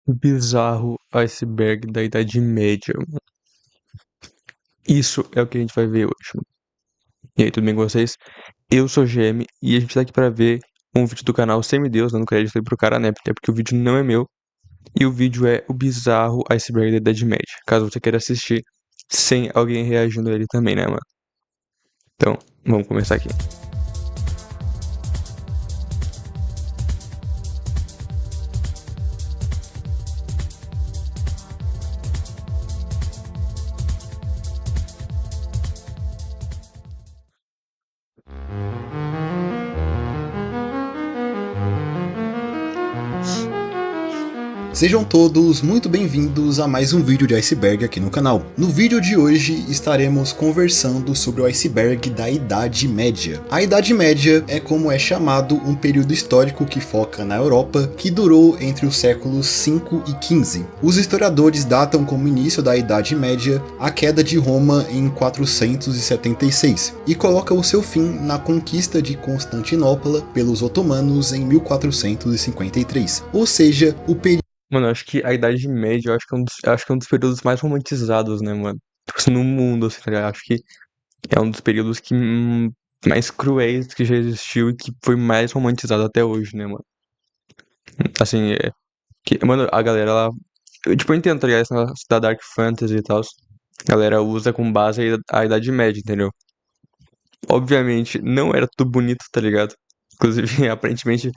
Bizarro iceberg da Idade Média. Isso é o que a gente vai ver hoje. E aí, tudo bem com vocês? Eu sou o GM e a gente tá aqui pra ver um vídeo do canal Semideus, dando crédito aí pro cara, né? Até porque o vídeo não é meu. E o vídeo é o bizarro iceberg da Idade Média. Caso você queira assistir sem alguém reagindo a ele também, né, mano? Então, vamos começar aqui. Sejam todos muito bem-vindos a mais um vídeo de iceberg aqui no canal. No vídeo de hoje estaremos conversando sobre o iceberg da Idade Média. A Idade Média é como é chamado um período histórico que foca na Europa, que durou entre os séculos 5 e 15. Os historiadores datam como início da Idade Média a queda de Roma em 476 e coloca o seu fim na conquista de Constantinopla pelos otomanos em 1453, ou seja, o período. Mano, eu acho que a Idade Média, eu acho que é um dos períodos mais romantizados, né, mano? Tipo assim, no mundo, assim, tá ligado? Acho que é um dos períodos que mais cruéis que já existiu e que foi mais romantizado até hoje, né, mano? Assim, mano, a galera, ela. Eu entendo, tá ligado? Esse negócio da Dark Fantasy e tal. A galera usa com base a Idade Média, entendeu? Obviamente, não era tudo bonito, tá ligado? Inclusive, aparentemente,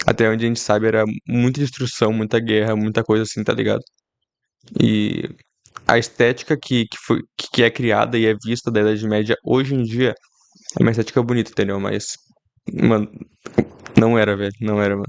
até onde a gente sabe, era muita destruição, muita guerra, muita coisa assim, tá ligado? E a estética que é criada e é vista da Idade Média hoje em dia é uma estética bonita, entendeu? Mas, mano, não era, velho. Não era, mano.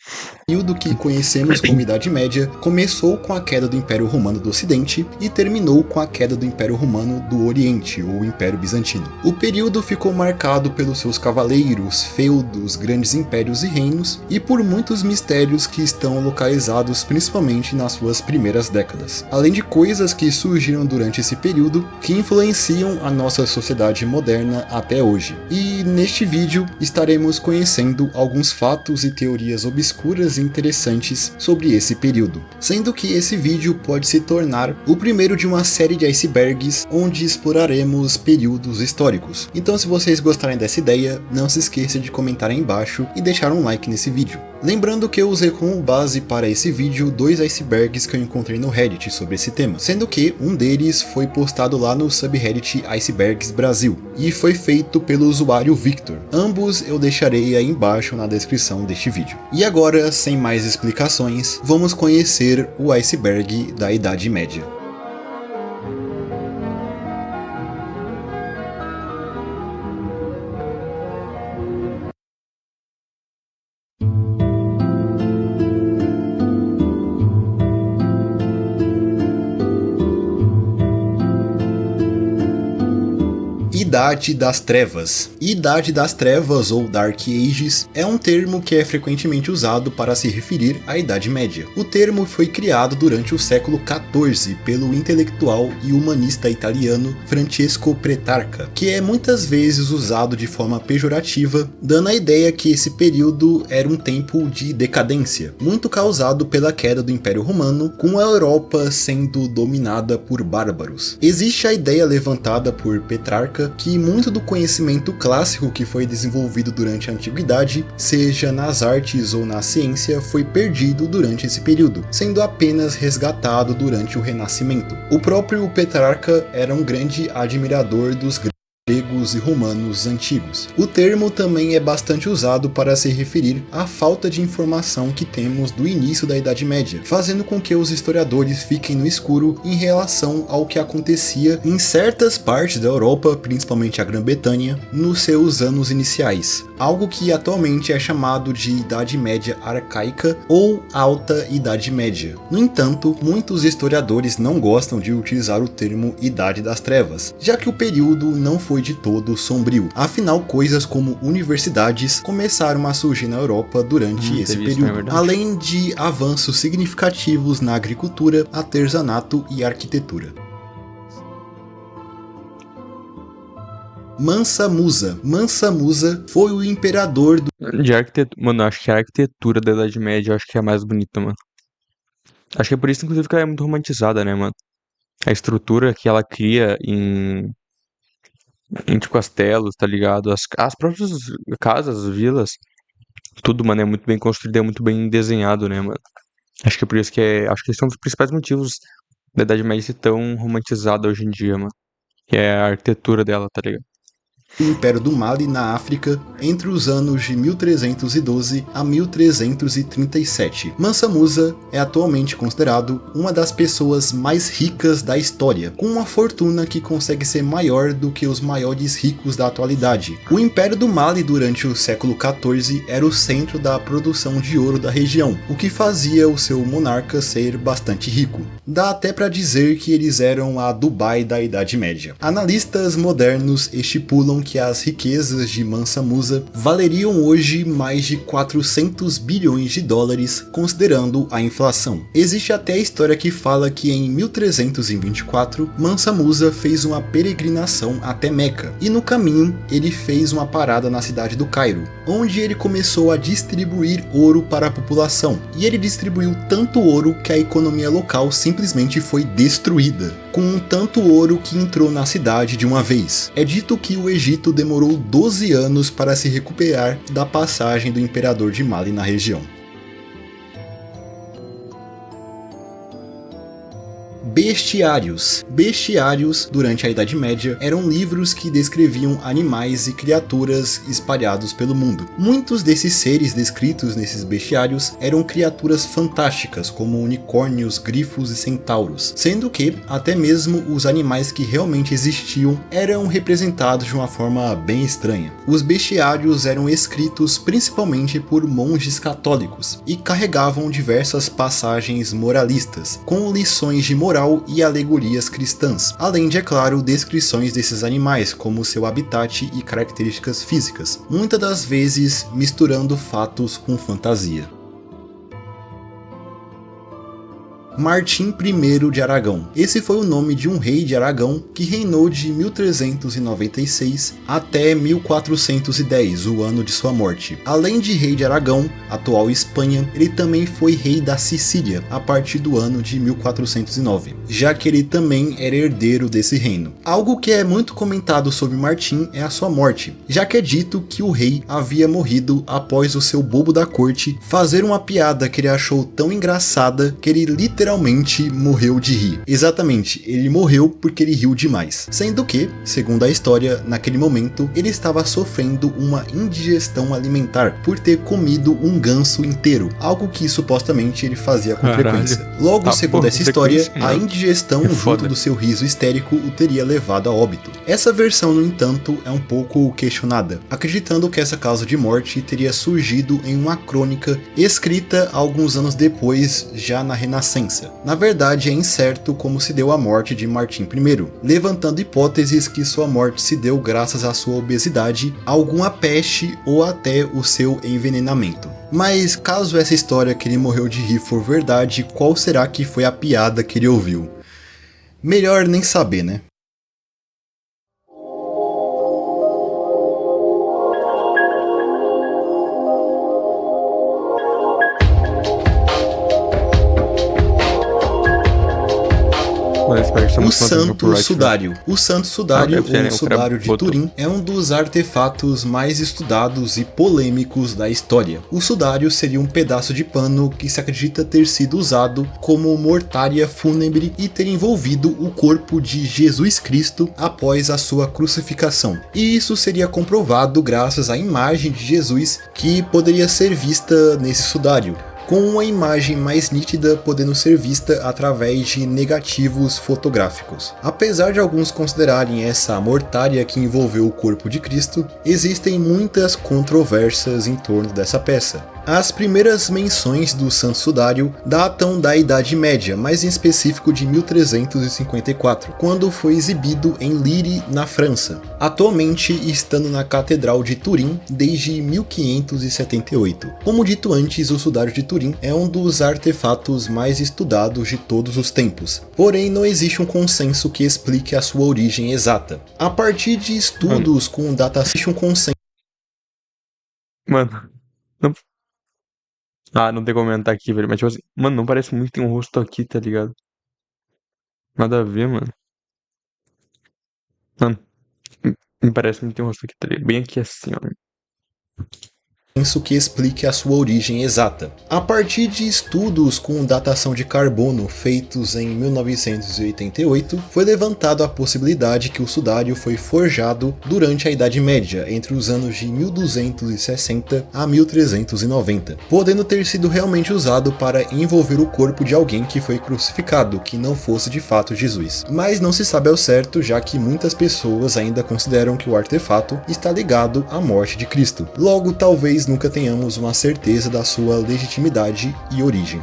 O período que conhecemos como Idade Média começou com a queda do Império Romano do Ocidente e terminou com a queda do Império Romano do Oriente, ou Império Bizantino. O período ficou marcado pelos seus cavaleiros, feudos, grandes impérios e reinos, e por muitos mistérios que estão localizados principalmente nas suas primeiras décadas. Além de coisas que surgiram durante esse período que influenciam a nossa sociedade moderna até hoje. E neste vídeo estaremos conhecendo alguns fatos e teorias obscuras e interessantes sobre esse período, sendo que esse vídeo pode se tornar o primeiro de uma série de icebergs onde exploraremos períodos históricos. Então, se vocês gostarem dessa ideia, não se esqueça de comentar aí embaixo e deixar um like nesse vídeo. Lembrando que eu usei como base para esse vídeo 2 icebergs que eu encontrei no Reddit sobre esse tema, sendo que um deles foi postado lá no subreddit Icebergs Brasil e foi feito pelo usuário Victor. Ambos eu deixarei aí embaixo na descrição deste vídeo. E agora, sem mais explicações, vamos conhecer o iceberg da Idade Média. Idade das Trevas. Idade das Trevas ou Dark Ages é um termo que é frequentemente usado para se referir à Idade Média. O termo foi criado durante o século XIV pelo intelectual e humanista italiano Francesco Petrarca, que é muitas vezes usado de forma pejorativa, dando a ideia que esse período era um tempo de decadência, muito causado pela queda do Império Romano, com a Europa sendo dominada por bárbaros. Existe a ideia levantada por Petrarca que muito do conhecimento clássico que foi desenvolvido durante a antiguidade, seja nas artes ou na ciência, foi perdido durante esse período, sendo apenas resgatado durante o Renascimento. O próprio Petrarca era um grande admirador dos gregos e romanos antigos. O termo também é bastante usado para se referir à falta de informação que temos do início da Idade Média, fazendo com que os historiadores fiquem no escuro em relação ao que acontecia em certas partes da Europa, principalmente a Grã-Bretanha, nos seus anos iniciais, algo que atualmente é chamado de Idade Média Arcaica ou Alta Idade Média. No entanto, muitos historiadores não gostam de utilizar o termo Idade das Trevas, já que o período não foi de todo sombrio. Afinal, coisas como universidades começaram a surgir na Europa durante esse período, além de avanços significativos na agricultura, artesanato e arquitetura. Mansa Musa. Mansa Musa foi o imperador do... De arquitetura. Mano, eu acho que a arquitetura da Idade Média eu acho que é a mais bonita, mano. Acho que é por isso, inclusive, que ela é muito romantizada, né, mano? A estrutura que ela cria em tipo, castelos, tá ligado? As próprias casas, vilas, tudo, mano, é muito bem construído, é muito bem desenhado, né, mano? Acho que é por isso que acho que esse é um dos principais motivos da Idade Média ser tão romantizada hoje em dia, mano. Que é a arquitetura dela, tá ligado? O Império do Mali na África entre os anos de 1312 a 1337. Mansa Musa é atualmente considerado uma das pessoas mais ricas da história, com uma fortuna que consegue ser maior do que os maiores ricos da atualidade. O Império do Mali durante o século XIV era o centro da produção de ouro da região, o que fazia o seu monarca ser bastante rico. Dá até para dizer que eles eram a Dubai da Idade Média. Analistas modernos estipulam que as riquezas de Mansa Musa valeriam hoje mais de 400 bilhões de dólares, considerando a inflação. Existe até a história que fala que em 1324, Mansa Musa fez uma peregrinação até Meca, e no caminho ele fez uma parada na cidade do Cairo, onde ele começou a distribuir ouro para a população, e ele distribuiu tanto ouro que a economia local simplesmente foi destruída, com tanto ouro que entrou na cidade de uma vez. É dito que o Egito demorou 12 anos para se recuperar da passagem do imperador de Mali na região. Bestiários. Bestiários, durante a Idade Média, eram livros que descreviam animais e criaturas espalhados pelo mundo. Muitos desses seres descritos nesses bestiários eram criaturas fantásticas, como unicórnios, grifos e centauros, sendo que até mesmo os animais que realmente existiam eram representados de uma forma bem estranha. Os bestiários eram escritos principalmente por monges católicos e carregavam diversas passagens moralistas, com lições de moral e alegorias cristãs, além de, é claro, descrições desses animais, como seu habitat e características físicas, muitas das vezes misturando fatos com fantasia. Martim I de Aragão. Esse foi o nome de um rei de Aragão que reinou de 1396 até 1410, o ano de sua morte. Além de rei de Aragão, atual Espanha, ele também foi rei da Sicília a partir do ano de 1409, já que ele também era herdeiro desse reino. Algo que é muito comentado sobre Martim é a sua morte, já que é dito que o rei havia morrido após o seu bobo da corte fazer uma piada que ele achou tão engraçada que ele literalmente morreu de rir. Exatamente, ele morreu porque ele riu demais. Sendo que, segundo a história, naquele momento ele estava sofrendo uma indigestão alimentar por ter comido um ganso inteiro, algo que supostamente ele fazia com frequência. Logo, segundo essa história, a indigestão junto do seu riso histérico o teria levado a óbito. Essa versão, no entanto, é um pouco questionada, acreditando que essa causa de morte teria surgido em uma crônica escrita alguns anos depois, já na Renascença. Na verdade, é incerto como se deu a morte de Martim I, levantando hipóteses que sua morte se deu graças à sua obesidade, alguma peste ou até o seu envenenamento. Mas caso essa história que ele morreu de rir for verdade, qual será que foi a piada que ele ouviu? Melhor nem saber, né? O Santo Sudário. O Santo Sudário, ou Sudário de Turim, é um dos artefatos mais estudados e polêmicos da história. O sudário seria um pedaço de pano que se acredita ter sido usado como mortaria fúnebre e ter envolvido o corpo de Jesus Cristo após a sua crucificação. E isso seria comprovado graças à imagem de Jesus que poderia ser vista nesse sudário, com uma imagem mais nítida podendo ser vista através de negativos fotográficos. Apesar de alguns considerarem essa mortária que envolveu o corpo de Cristo, existem muitas controvérsias em torno dessa peça. As primeiras menções do Santo Sudário datam da Idade Média, mais em específico de 1354, quando foi exibido em Lille, na França, atualmente estando na Catedral de Turim desde 1578. Como dito antes, o Sudário de Turim é um dos artefatos mais estudados de todos os tempos, porém não existe um consenso que explique a sua origem exata. A partir de estudos com data existe um consenso. Mano, não... Ah, não tem como comentar aqui, velho. Mas, tipo assim, mano, não parece muito que tem um rosto aqui, tá ligado? Nada a ver, mano. Mano, me parece muito que tem um rosto aqui, tá ligado? Bem aqui assim, ó. Que explique a sua origem exata. A partir de estudos com datação de carbono feitos em 1988, foi levantado a possibilidade que o sudário foi forjado durante a Idade Média, entre os anos de 1260 a 1390, podendo ter sido realmente usado para envolver o corpo de alguém que foi crucificado, que não fosse de fato Jesus. Mas não se sabe ao certo, já que muitas pessoas ainda consideram que o artefato está ligado à morte de Cristo. Logo, talvez nunca tenhamos uma certeza da sua legitimidade e origem.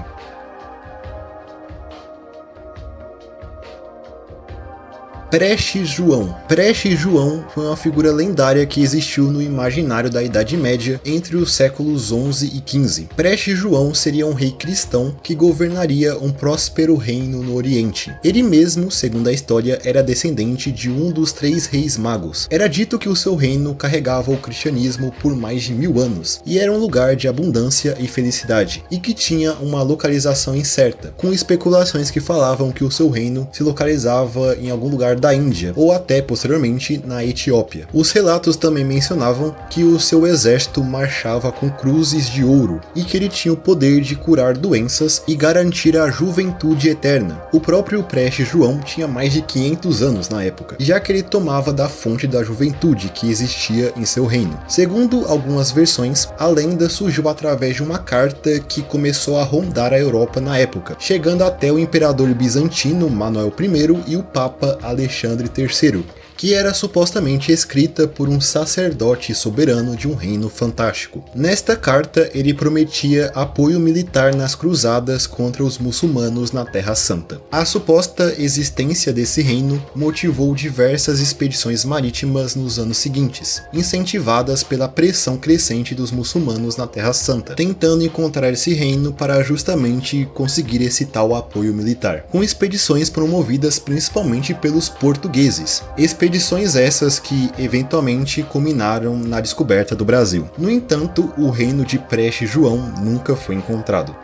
Prestes João. Prestes João foi uma figura lendária que existiu no imaginário da Idade Média entre os séculos XI e XV. Prestes João seria um rei cristão que governaria um próspero reino no Oriente. Ele mesmo, segundo a história, era descendente de um dos 3 reis magos. Era dito que o seu reino carregava o cristianismo por mais de 1000 anos, e era um lugar de abundância e felicidade, e que tinha uma localização incerta, com especulações que falavam que o seu reino se localizava em algum lugar da Índia, ou até posteriormente na Etiópia. Os relatos também mencionavam que o seu exército marchava com cruzes de ouro e que ele tinha o poder de curar doenças e garantir a juventude eterna. O próprio Prestes João tinha mais de 500 anos na época, já que ele tomava da fonte da juventude que existia em seu reino. Segundo algumas versões, a lenda surgiu através de uma carta que começou a rondar a Europa na época, chegando até o imperador bizantino Manuel I e o Papa Alexandre III, que era supostamente escrita por um sacerdote soberano de um reino fantástico. Nesta carta, ele prometia apoio militar nas cruzadas contra os muçulmanos na Terra Santa. A suposta existência desse reino motivou diversas expedições marítimas nos anos seguintes, incentivadas pela pressão crescente dos muçulmanos na Terra Santa, tentando encontrar esse reino para justamente conseguir esse tal apoio militar, com expedições promovidas principalmente pelos portugueses. Expedições essas que eventualmente culminaram na descoberta do Brasil. No entanto, o reino de Prestes João nunca foi encontrado.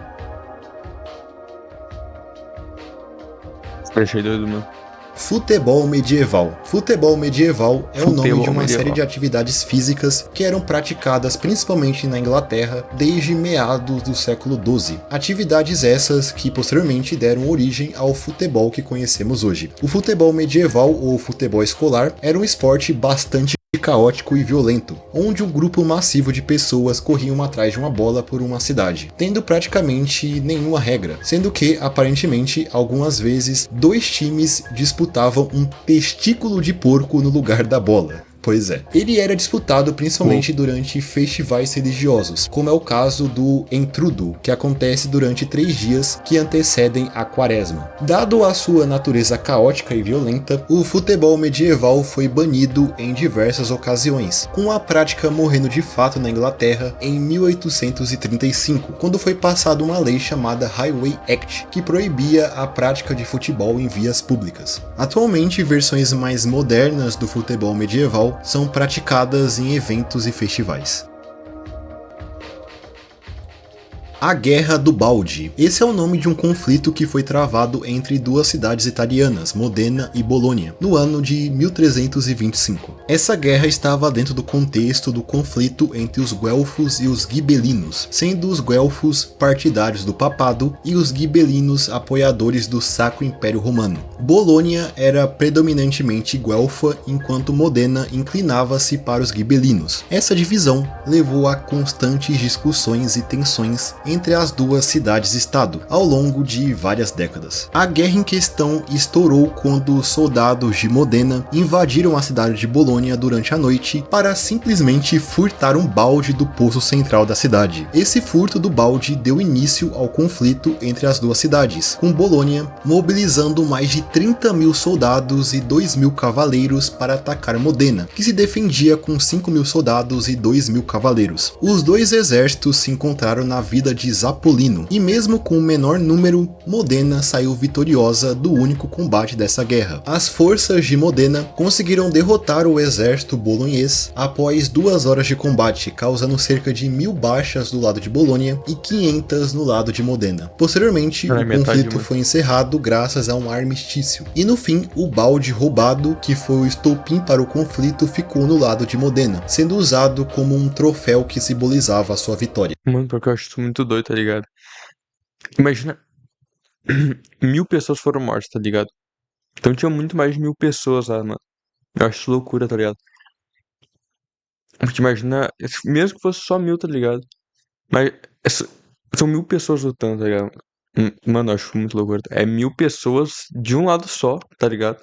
Achei doido, mano. Futebol medieval. Futebol medieval é o nome de uma série de atividades físicas que eram praticadas principalmente na Inglaterra desde meados do século XII. Atividades essas que posteriormente deram origem ao futebol que conhecemos hoje. O futebol medieval ou futebol escolar era um esporte bastante caótico e violento, onde um grupo massivo de pessoas corriam atrás de uma bola por uma cidade, tendo praticamente nenhuma regra, sendo que, aparentemente, algumas vezes, 2 times disputavam um testículo de porco no lugar da bola. Pois é. Ele era disputado principalmente durante festivais religiosos, como é o caso do Entrudo, que acontece durante 3 dias que antecedem a Quaresma. Dado a sua natureza caótica e violenta, o futebol medieval foi banido em diversas ocasiões, com a prática morrendo de fato na Inglaterra em 1835, quando foi passada uma lei chamada Highway Act, que proibia a prática de futebol em vias públicas. Atualmente, versões mais modernas do futebol medieval são praticadas em eventos e festivais. A Guerra do Balde. Esse é o nome de um conflito que foi travado entre 2 cidades italianas, Modena e Bolônia, no ano de 1325. Essa guerra estava dentro do contexto do conflito entre os guelfos e os gibelinos, sendo os guelfos partidários do papado e os gibelinos apoiadores do Sacro Império Romano. Bolônia era predominantemente guelfa, enquanto Modena inclinava-se para os gibelinos. Essa divisão levou a constantes discussões e tensões entre as 2 cidades-estado ao longo de várias décadas. A guerra em questão estourou quando os soldados de Modena invadiram a cidade de Bolônia durante a noite para simplesmente furtar um balde do poço central da cidade. Esse furto do balde deu início ao conflito entre as 2 cidades, com Bolônia mobilizando mais de 30.000 soldados e 2.000 cavaleiros para atacar Modena, que se defendia com 5.000 soldados e 2.000 cavaleiros. Os 2 exércitos se encontraram na vida de Zapolino, e mesmo com o menor número, Modena saiu vitoriosa do único combate dessa guerra. As forças de Modena conseguiram derrotar o exército bolonhês após 2 horas de combate, causando cerca de 1000 baixas do lado de Bolonha e 500 no lado de Modena. Posteriormente, o conflito foi encerrado graças a um armistício, e no fim, o balde roubado, que foi o estopim para o conflito, ficou no lado de Modena, sendo usado como um troféu que simbolizava a sua vitória. Mano, porque eu acho isso muito doido, tá ligado? Imagina, 1000 pessoas foram mortas, tá ligado? Então tinha muito mais de 1000 pessoas lá, mano. Eu acho isso loucura, tá ligado? Porque imagina, mesmo que fosse só 1000, tá ligado? Mas são 1000 pessoas lutando, tá ligado? Mano, eu acho muito loucura. É 1000 pessoas de um lado só, tá ligado?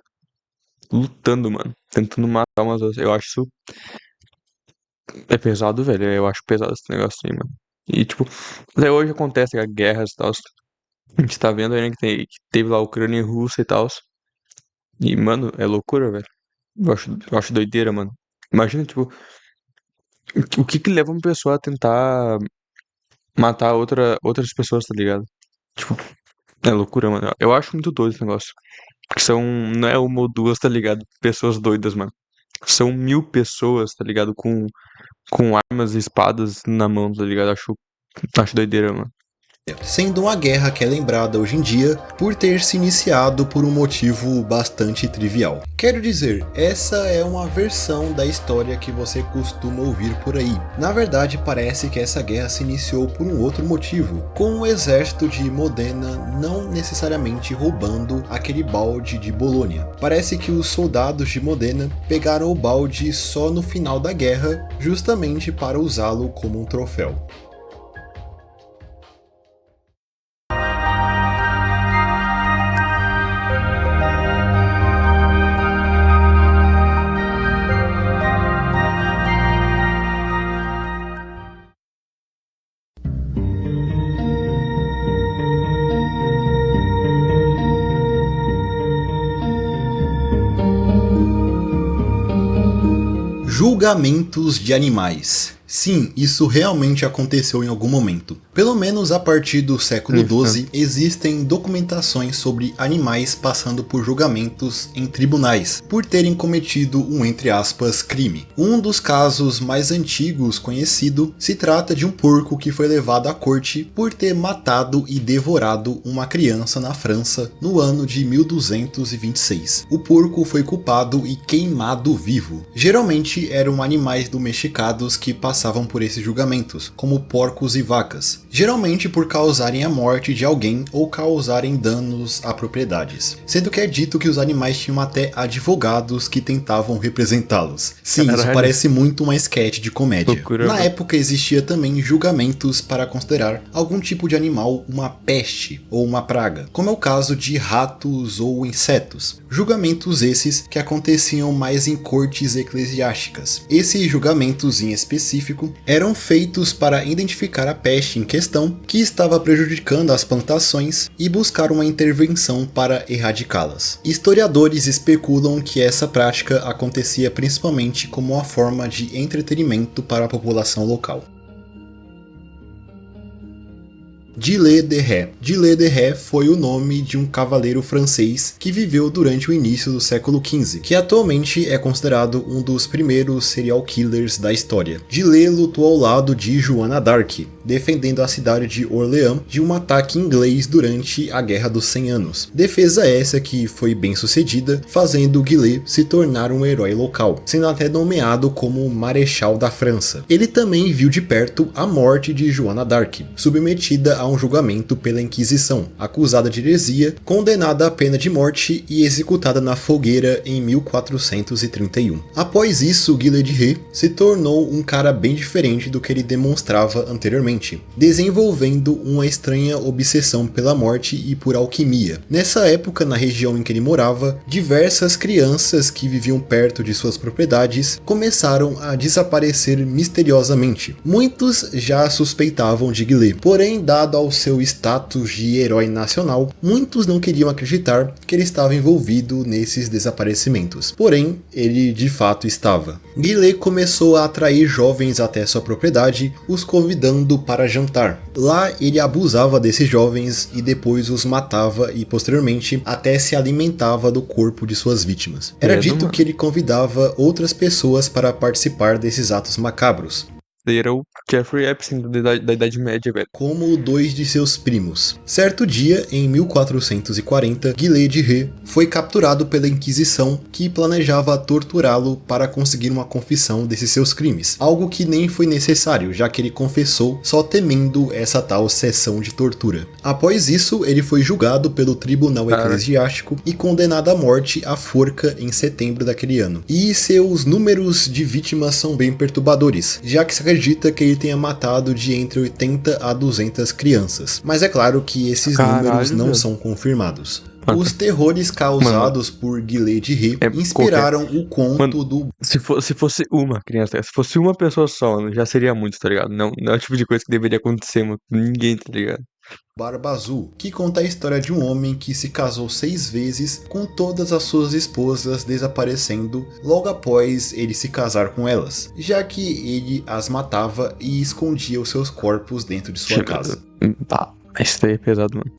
Lutando, mano. Tentando matar umas outras. Eu acho isso. É pesado, velho. Eu acho pesado esse negócio aí, mano. E, tipo, até hoje acontece, tá ligado? Guerras e tal. A gente tá vendo aí, né, que teve lá a Ucrânia e Rússia e tal. E, mano, é loucura, velho. Eu acho doideira, mano. Imagina, tipo, o que leva uma pessoa a tentar matar outras pessoas, tá ligado? Tipo, é loucura, mano. Eu acho muito doido esse negócio. Porque não é uma ou duas, tá ligado? Pessoas doidas, mano. São 1000 pessoas, tá ligado? Com armas e espadas na mão, tá ligado? Acho doideira, mano. Sendo uma guerra que é lembrada hoje em dia por ter se iniciado por um motivo bastante trivial. Quero dizer, essa é uma versão da história que você costuma ouvir por aí. Na verdade, parece que essa guerra se iniciou por um outro motivo, com o exército de Modena não necessariamente roubando aquele balde de Bolônia. Parece que os soldados de Modena pegaram o balde só no final da guerra, justamente para usá-lo como um troféu. Julgamentos de animais. Sim, isso realmente aconteceu em algum momento. Pelo menos a partir do século XII, existem documentações sobre animais passando por julgamentos em tribunais, por terem cometido um, entre aspas, crime. Um dos casos mais antigos conhecido se trata de um porco que foi levado à corte por ter matado e devorado uma criança na França no ano de 1226. O porco foi culpado e queimado vivo. Geralmente eram animais domesticados que passavam por esses julgamentos, como porcos e vacas, geralmente por causarem a morte de alguém ou causarem danos a propriedades, sendo que é dito que os animais tinham até advogados que tentavam representá-los. Sim, Caralho. isso parece muito uma sketch de comédia. Loucura, Na mano. época existia também julgamentos para considerar algum tipo de animal uma peste ou uma praga, como é o caso de ratos ou insetos. Julgamentos esses que aconteciam mais em cortes eclesiásticas. Esses julgamentos em específico eram feitos para identificar a peste em questão que estava prejudicando as plantações e buscar uma intervenção para erradicá-las. Historiadores especulam que essa prática acontecia principalmente como uma forma de entretenimento para a população local. Gilles de Rais. Gilles de Rais foi o nome de um cavaleiro francês que viveu durante o início do século XV, que atualmente é considerado um dos primeiros serial killers da história. Gilles lutou ao lado de Joana d'Arc, defendendo a cidade de Orleans de um ataque inglês durante a Guerra dos 100 Anos. Defesa essa que foi bem sucedida, fazendo Gilles se tornar um herói local, sendo até nomeado como Marechal da França. Ele também viu de perto a morte de Joana d'Arc, submetida a um julgamento pela Inquisição, acusada de heresia, condenada à pena de morte e executada na fogueira em 1431. Após isso, Gilles de Rais se tornou um cara bem diferente do que ele demonstrava anteriormente, desenvolvendo uma estranha obsessão pela morte e por alquimia. Nessa época, na região em que ele morava, diversas crianças que viviam perto de suas propriedades começaram a desaparecer misteriosamente. Muitos já suspeitavam de Gilles, porém, dado ao seu status de herói nacional, muitos não queriam acreditar que ele estava envolvido nesses desaparecimentos. Porém, ele de fato estava. Guillet começou a atrair jovens até sua propriedade, os convidando para jantar. Lá ele abusava desses jovens e depois os matava e posteriormente até se alimentava do corpo de suas vítimas. Era dito que ele convidava outras pessoas para participar desses atos macabros. Ele era o Jeffrey Epstein da Idade Média, velho. Como dois de seus primos. Certo dia, em 1440, Guillet de Ré foi capturado pela Inquisição, que planejava torturá-lo para conseguir uma confissão desses seus crimes, algo que nem foi necessário, já que ele confessou só temendo essa tal sessão de tortura. Após isso, ele foi julgado pelo Tribunal Eclesiástico e condenado à morte à forca em setembro daquele ano. E seus números de vítimas são bem perturbadores, já que se acredita que ele tenha matado de entre 80 a 200 crianças. Mas é claro que esses números não são confirmados. Os terrores causados por Guillet de Ré inspiraram o conto do... Se fosse uma criança, se fosse uma pessoa só, mano, já seria muito, tá ligado? Não é o tipo de coisa que deveria acontecer, mano, com ninguém, tá ligado? Barba Azul, que conta a história de um homem que se casou 6 vezes com todas as suas esposas desaparecendo logo após ele se casar com elas, já que ele as matava e escondia os seus corpos dentro de sua casa. Tá, isso daí é pesado, mano.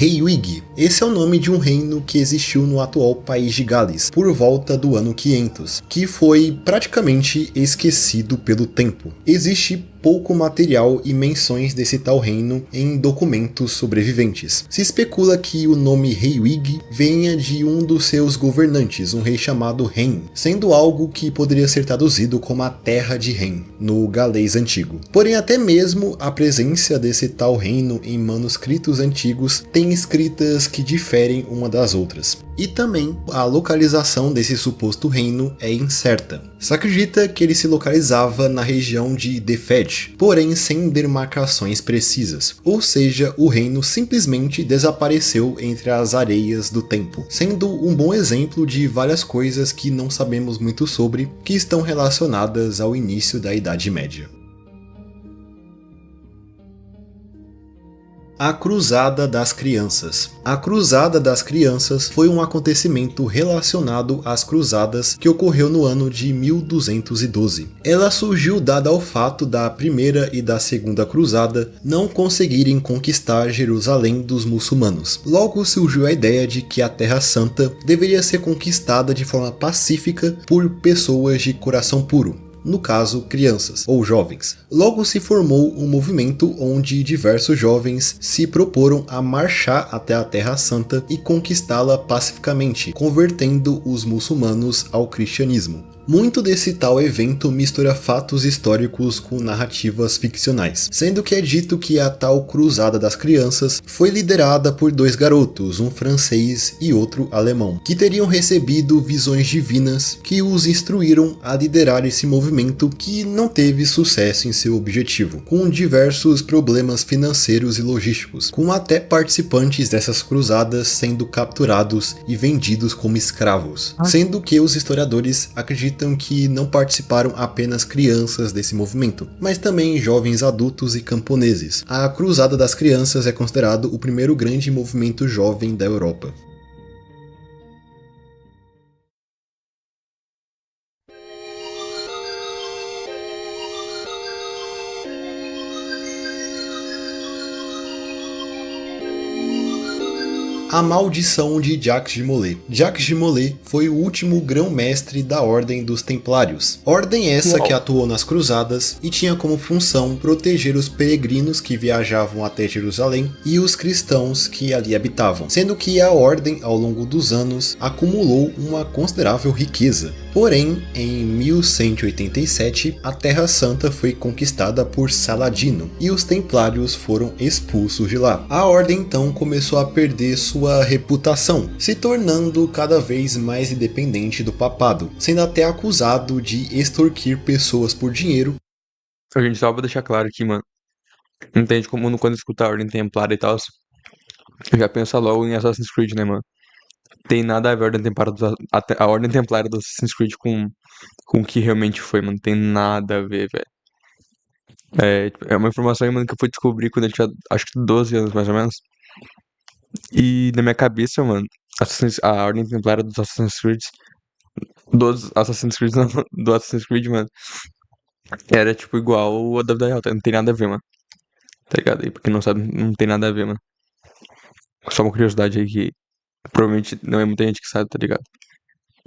Heiwig. Esse é o nome de um reino que existiu no atual país de Gales, por volta do ano 500, que foi praticamente esquecido pelo tempo. Existe pouco material e menções desse tal reino em documentos sobreviventes. Se especula que o nome Heiwig venha de um dos seus governantes, um rei chamado Hen, sendo algo que poderia ser traduzido como a Terra de Hen, no galês antigo. Porém, até mesmo a presença desse tal reino em manuscritos antigos tem escritas que diferem uma das outras. E também a localização desse suposto reino é incerta. Se acredita que ele se localizava na região de Defed, porém sem demarcações precisas, ou seja, o reino simplesmente desapareceu entre as areias do tempo, sendo um bom exemplo de várias coisas que não sabemos muito sobre, que estão relacionadas ao início da Idade Média. A Cruzada das Crianças. A Cruzada das Crianças foi um acontecimento relacionado às cruzadas que ocorreu no ano de 1212. Ela surgiu dada ao fato da primeira e da segunda cruzada não conseguirem conquistar Jerusalém dos muçulmanos. Logo surgiu a ideia de que a Terra Santa deveria ser conquistada de forma pacífica por pessoas de coração puro. No caso, crianças ou jovens. Logo se formou um movimento onde diversos jovens se proporam a marchar até a Terra Santa e conquistá-la pacificamente, convertendo os muçulmanos ao cristianismo. Muito desse tal evento mistura fatos históricos com narrativas ficcionais, sendo que é dito que a tal Cruzada das Crianças foi liderada por 2 garotos, um francês e outro alemão, que teriam recebido visões divinas que os instruíram a liderar esse movimento que não teve sucesso em seu objetivo, com diversos problemas financeiros e logísticos, com até participantes dessas cruzadas sendo capturados e vendidos como escravos, sendo que os historiadores acreditam que não participaram apenas crianças desse movimento, mas também jovens adultos e camponeses. A Cruzada das Crianças é considerado o primeiro grande movimento jovem da Europa. A Maldição de Jacques de Molay. Jacques de Molay foi o último grão-mestre da Ordem dos Templários. Ordem essa que atuou nas cruzadas e tinha como função proteger os peregrinos que viajavam até Jerusalém e os cristãos que ali habitavam, sendo que a Ordem, ao longo dos anos, acumulou uma considerável riqueza. Porém, em 1187, a Terra Santa foi conquistada por Saladino e os Templários foram expulsos de lá. A Ordem então começou a perder sua reputação, se tornando cada vez mais independente do papado, sendo até acusado de extorquir pessoas por dinheiro. A gente só pra deixar claro aqui, mano. Entende como quando escuta a Ordem Templária e tal, já pensa logo em Assassin's Creed, né, mano? Tem nada a ver a Ordem Templária do Assassin's Creed com o que realmente foi, mano. Tem nada a ver, velho. É uma informação aí, mano, que eu fui descobrir quando eu tinha, acho que 12 anos, mais ou menos. E na minha cabeça, mano, a Ordem Templária dos Assassin's Creed, não, do Assassin's Creed, mano, era tipo igual a da vida real, não tem nada a ver, mano. Tá ligado? E pra quem não sabe, não tem nada a ver, mano. Só uma curiosidade aí que provavelmente não é muita gente que sabe, tá ligado?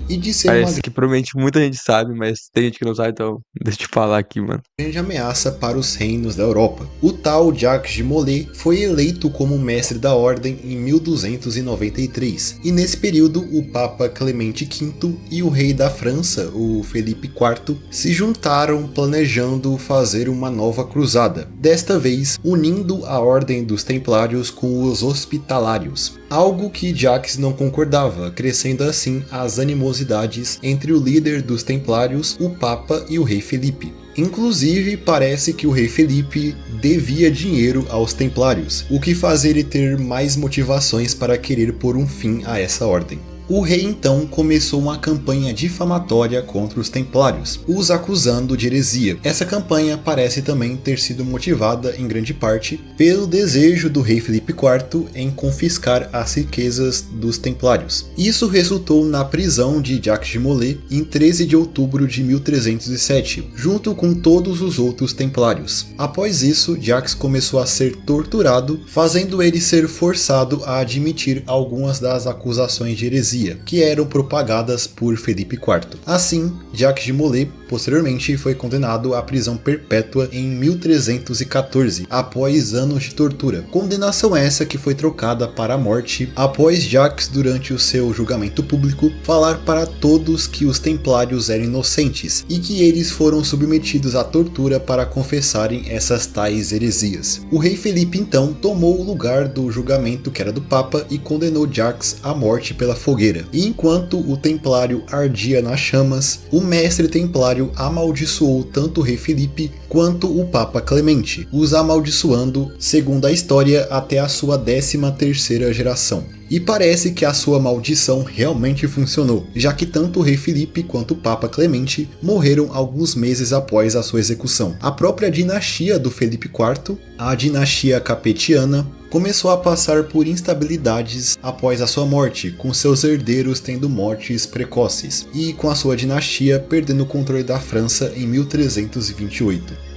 E de ser uma Parece que provavelmente muita gente sabe, mas tem gente que não sabe, então deixa eu te falar aqui, mano. grande ameaça para os reinos da Europa. O tal Jacques de Molay foi eleito como mestre da ordem em 1293, e nesse período o Papa Clemente V e o rei da França, o Felipe IV, se juntaram planejando fazer uma nova cruzada, desta vez unindo a ordem dos Templários com os Hospitalários, algo que Jacques não concordava, crescendo assim as animosidades entre o líder dos Templários, o Papa e o rei Felipe. Inclusive, parece que o rei Felipe devia dinheiro aos Templários, o que faz ele ter mais motivações para querer pôr um fim a essa ordem. O rei então começou uma campanha difamatória contra os Templários, os acusando de heresia. Essa campanha parece também ter sido motivada em grande parte pelo desejo do rei Felipe IV em confiscar as riquezas dos Templários. Isso resultou na prisão de Jacques de Molay em 13 de outubro de 1307, junto com todos os outros Templários. Após isso, Jacques começou a ser torturado, fazendo ele ser forçado a admitir algumas das acusações de heresia que eram propagadas por Felipe IV. Assim, Jacques de Molay posteriormente foi condenado à prisão perpétua em 1314, após anos de tortura. Condenação essa que foi trocada para a morte após Jacques, durante o seu julgamento público, falar para todos que os Templários eram inocentes e que eles foram submetidos à tortura para confessarem essas tais heresias. O rei Felipe então tomou o lugar do julgamento que era do Papa e condenou Jacques à morte pela fogueira. E enquanto o Templário ardia nas chamas, o mestre Templário amaldiçoou tanto o rei Felipe quanto o Papa Clemente, os amaldiçoando, segundo a história, até a sua 13ª geração. E parece que a sua maldição realmente funcionou, já que tanto o rei Felipe quanto o Papa Clemente morreram alguns meses após a sua execução. A própria dinastia do Felipe IV, a dinastia capetiana, começou a passar por instabilidades após a sua morte, com seus herdeiros tendo mortes precoces, e com a sua dinastia perdendo o controle da França em 1328.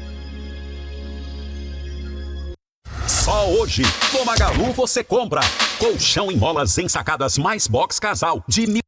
Só hoje, no Magalu você compra colchão em molas ensacadas mais box casal de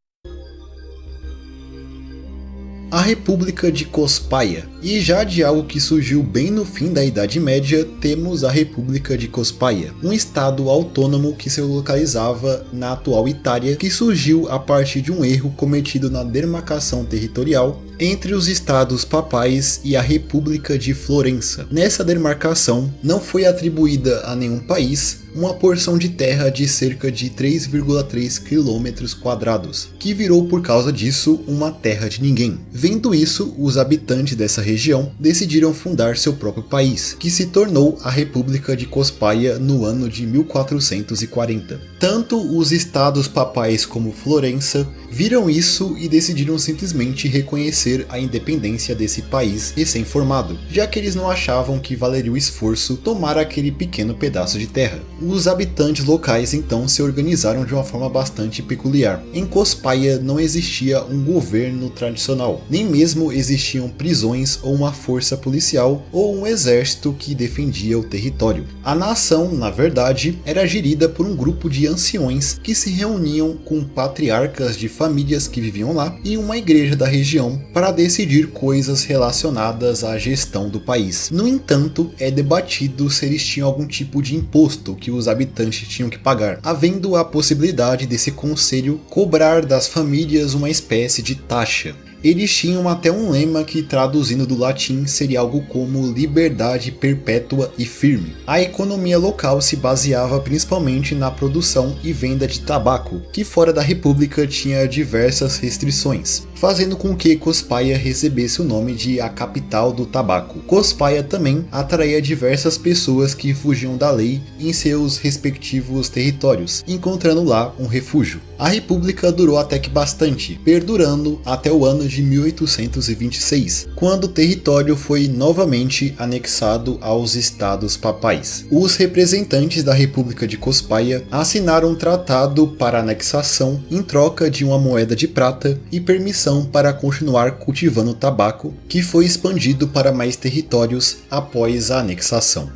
A República de Cospaia. E já de algo que surgiu bem no fim da Idade Média, temos a República de Cospaia, um estado autônomo que se localizava na atual Itália, que surgiu a partir de um erro cometido na demarcação territorial entre os estados papais e a República de Florença. Nessa demarcação, não foi atribuída a nenhum país uma porção de terra de cerca de 3,3 km², que virou por causa disso uma terra de ninguém. Vendo isso, os habitantes dessa região decidiram fundar seu próprio país, que se tornou a República de Cospaia no ano de 1440. Tanto os estados papais como Florença viram isso e decidiram simplesmente reconhecer a independência desse país recém-formado, já que eles não achavam que valeria o esforço tomar aquele pequeno pedaço de terra. Os habitantes locais então se organizaram de uma forma bastante peculiar. Em Cospaia não existia um governo tradicional, nem mesmo existiam prisões ou uma força policial ou um exército que defendia o território. A nação, na verdade, era gerida por um grupo de anciões que se reuniam com patriarcas de famílias que viviam lá e uma igreja da região para decidir coisas relacionadas à gestão do país. No entanto, é debatido se eles tinham algum tipo de imposto que os habitantes tinham que pagar, havendo a possibilidade desse conselho cobrar das famílias uma espécie de taxa. Eles tinham até um lema que, traduzindo do latim, seria algo como liberdade perpétua e firme. A economia local se baseava principalmente na produção e venda de tabaco, que fora da república tinha diversas restrições. fazendo com que Cospaia recebesse o nome de a capital do tabaco. Cospaia também atraía diversas pessoas que fugiam da lei em seus respectivos territórios, encontrando lá um refúgio. A república durou até que bastante, perdurando até o ano de 1826, quando o território foi novamente anexado aos estados papais. Os representantes da República de Cospaia assinaram um tratado para anexação em troca de uma moeda de prata e permissão para continuar cultivando tabaco, que foi expandido para mais territórios após a anexação.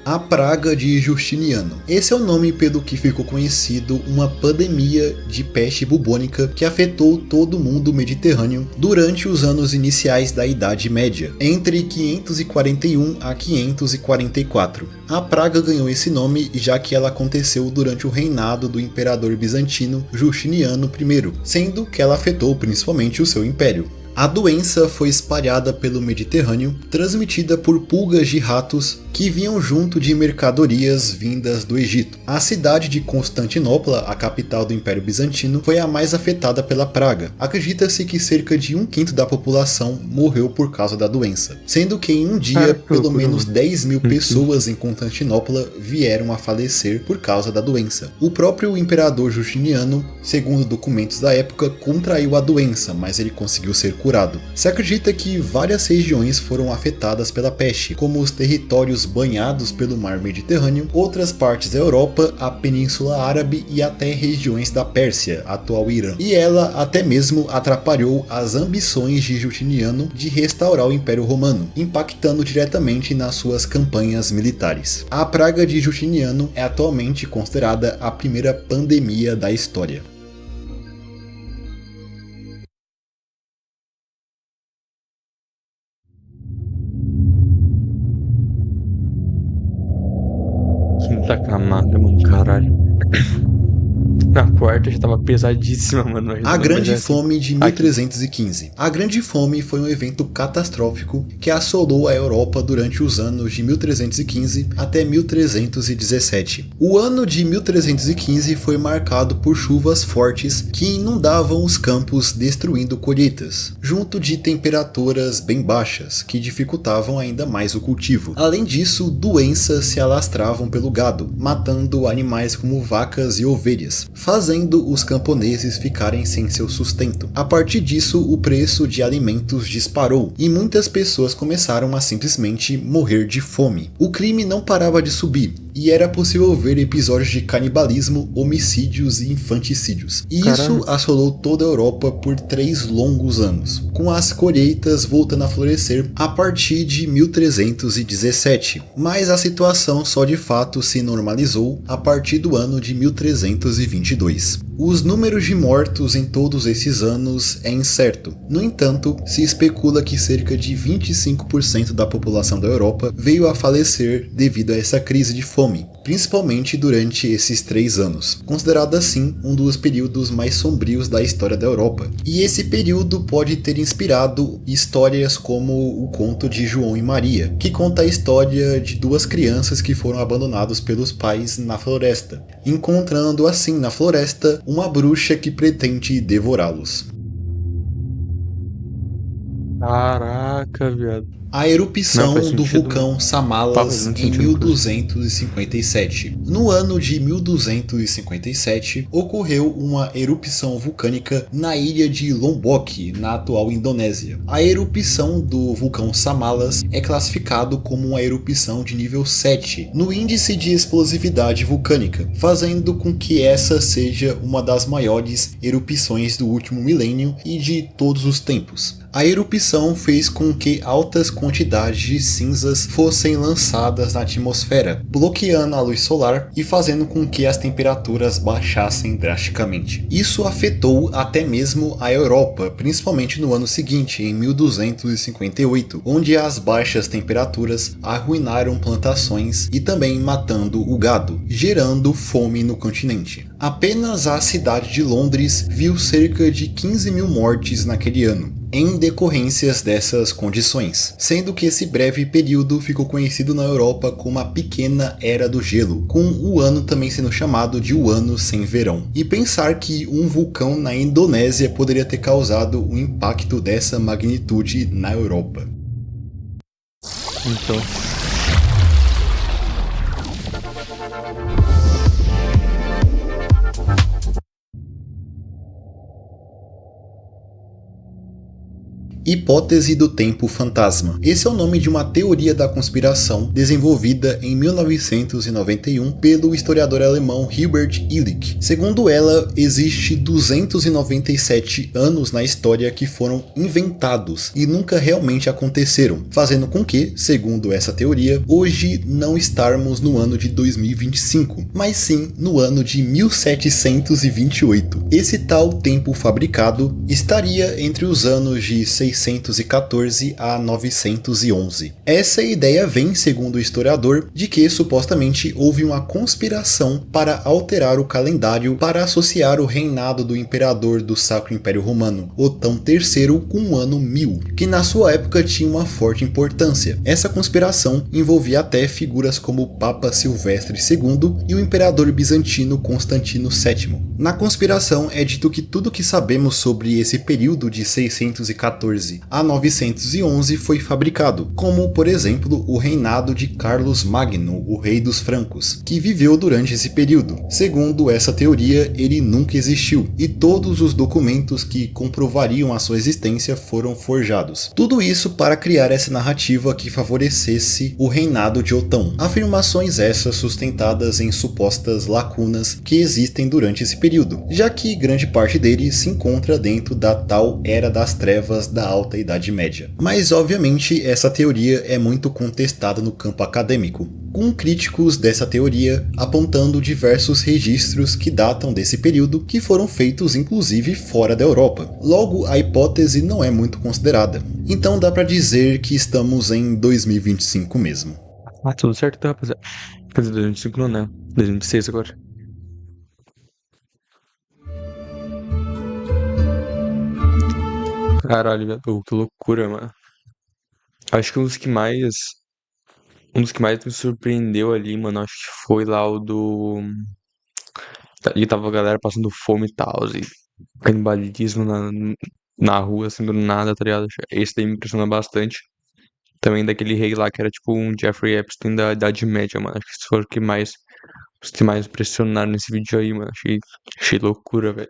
A Praga de Justiniano. Esse é o nome pelo que ficou conhecido uma pandemia de peste bubônica que afetou todo o mundo mediterrâneo durante os anos iniciais da Idade Média, entre 541 a 544. A praga ganhou esse nome já que ela aconteceu durante o reinado do imperador bizantino Justiniano I, sendo que ela afetou principalmente o seu império. A doença foi espalhada pelo Mediterrâneo, transmitida por pulgas de ratos que vinham junto de mercadorias vindas do Egito. A cidade de Constantinopla, a capital do Império Bizantino, foi a mais afetada pela praga. Acredita-se que cerca de 1/5 da população morreu por causa da doença, sendo que em um dia pelo menos 10 mil pessoas em Constantinopla vieram a falecer por causa da doença. O próprio imperador Justiniano, segundo documentos da época, contraiu a doença, mas ele conseguiu ser curado. Se acredita que várias regiões foram afetadas pela peste, como os territórios banhados pelo mar Mediterrâneo, outras partes da Europa, a Península Árabe e até regiões da Pérsia, atual Irã. E ela até mesmo atrapalhou as ambições de Justiniano de restaurar o Império Romano, impactando diretamente nas suas campanhas militares. A praga de Justiniano é atualmente considerada a primeira pandemia da história. Quinta camada, mano, caralho. Na quarta já tava pesadíssima, mano. A Grande Fome de 1315. A Grande Fome foi um evento catastrófico que assolou a Europa durante os anos de 1315 até 1317. O ano de 1315 foi marcado por chuvas fortes que inundavam os campos, destruindo colheitas, junto de temperaturas bem baixas que dificultavam ainda mais o cultivo. Além disso, doenças se alastravam pelo gado, matando animais como vacas e ovelhas, fazendo os camponeses ficarem sem seu sustento. A partir disso, o preço de alimentos disparou e muitas pessoas começaram a simplesmente morrer de fome. O crime não parava de subir e era possível ver episódios de canibalismo, homicídios e infanticídios. E isso assolou toda a Europa por 3 longos anos, com as colheitas voltando a florescer a partir de 1317. Mas a situação só de fato se normalizou a partir do ano de 1322. Os números de mortos em todos esses anos é incerto. No entanto, se especula que cerca de 25% da população da Europa veio a falecer devido a essa crise de fome, principalmente durante esses 3 anos, considerado assim um dos períodos mais sombrios da história da Europa. E esse período pode ter inspirado histórias como o conto de João e Maria, que conta a história de 2 crianças que foram abandonados pelos pais na floresta, encontrando assim na floresta uma bruxa que pretende devorá-los. Caraca, viado. A erupção do vulcão Samalas em 1257. No ano de 1257, ocorreu uma erupção vulcânica na ilha de Lombok, na atual Indonésia. A erupção do vulcão Samalas é classificado como uma erupção de nível 7 no índice de explosividade vulcânica, fazendo com que essa seja uma das maiores erupções do último milênio e de todos os tempos. A erupção fez com que altas quantidades de cinzas fossem lançadas na atmosfera, bloqueando a luz solar e fazendo com que as temperaturas baixassem drasticamente. Isso afetou até mesmo a Europa, principalmente no ano seguinte, em 1258, onde as baixas temperaturas arruinaram plantações e também matando o gado, gerando fome no continente. Apenas a cidade de Londres viu cerca de 15 mil mortes naquele ano. em decorrências dessas condições, sendo que esse breve período ficou conhecido na Europa como a Pequena Era do Gelo, com o ano também sendo chamado de o Ano Sem Verão. E pensar que um vulcão na Indonésia poderia ter causado um impacto dessa magnitude na Europa. Então, Hipótese do tempo fantasma. Esse é o nome de uma teoria da conspiração desenvolvida em 1991 pelo historiador alemão Hubert Illich. Segundo ela, existe 297 anos na história que foram inventados e nunca realmente aconteceram, fazendo com que, segundo essa teoria, hoje não estarmos no ano de 2025, mas sim no ano de 1728. Esse tal tempo fabricado estaria entre os anos de 614 a 911. Essa ideia vem, segundo o historiador, de que supostamente houve uma conspiração para alterar o calendário para associar o reinado do imperador do Sacro Império Romano, Otão III, com o ano 1000, que na sua época tinha uma forte importância. Essa conspiração envolvia até figuras como o Papa Silvestre II e o imperador bizantino Constantino VII. Na conspiração é dito que tudo que sabemos sobre esse período de 614 a 911 foi fabricado, como por exemplo o reinado de Carlos Magno, o rei dos francos, que viveu durante esse período. Segundo essa teoria, ele nunca existiu e todos os documentos que comprovariam a sua existência foram forjados. Tudo isso para criar essa narrativa que favorecesse o reinado de Otão. Afirmações essas sustentadas em supostas lacunas que existem durante esse período, já que grande parte dele se encontra dentro da tal Era das Trevas da Alta Idade Média. Mas obviamente essa teoria é muito contestada no campo acadêmico, com críticos dessa teoria apontando diversos registros que datam desse período que foram feitos inclusive fora da Europa. Logo, a hipótese não é muito considerada. Então dá pra dizer que estamos em 2025 mesmo. tudo certo, tá, rapaziada? Quer dizer, 2005 não, né? 2026 agora. Caralho, velho. Pô, que loucura, mano. Acho que um dos que mais me surpreendeu ali, mano, acho que foi lá o do. Ali tava a galera passando fome e tal, e canibalismo na rua, assim, do nada, tá ligado? Esse daí me impressiona bastante. Também daquele rei lá que era tipo um Jeffrey Epstein da Idade Média, mano. Acho que esses foram os que mais impressionaram nesse vídeo aí, mano. Achei loucura, velho.